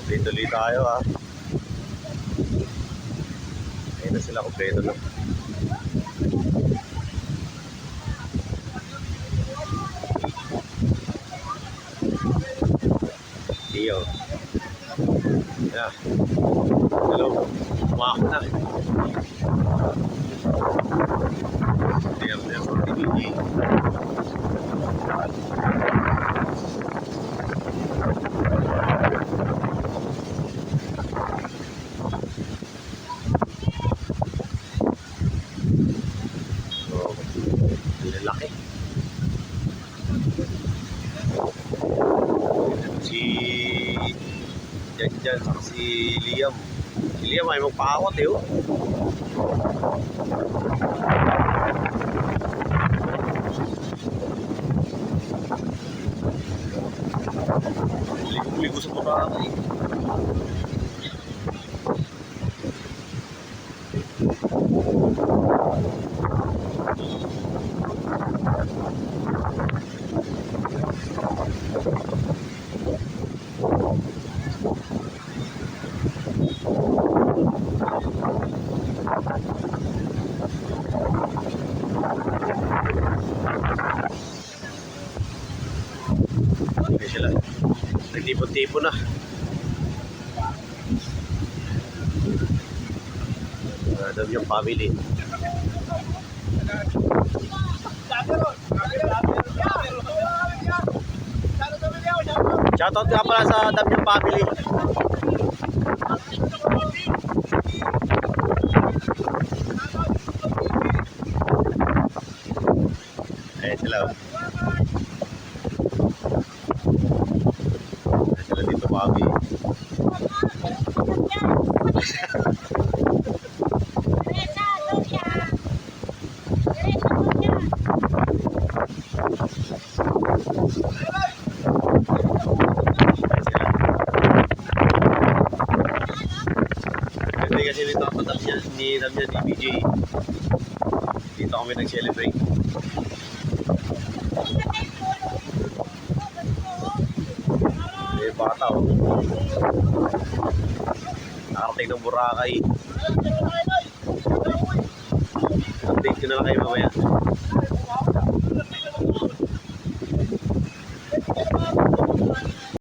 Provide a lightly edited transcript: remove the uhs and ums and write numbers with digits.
Tuloy-tuloy tayo ha. Ayun na sila, kompleto na. Iyo. Yeah. Hello. Umako na. Diyan po, TBG. Laki. Si Jan si Liam. Si Liam ay magpakawat eh oh. Ligo sa Boracay. Hindi sila. Nagtipon-tipon na. Adam yung family. Shoutout nga pala sa Adam yung family. Ayan sila. Ayan sila dito, Bobby. Hindi kasi dito ako ni Damian DBJ. Dito kami nag-celebrate. Eh, bata oh. Nakarating ng Boracay. Update ko na lang kayo mamaya.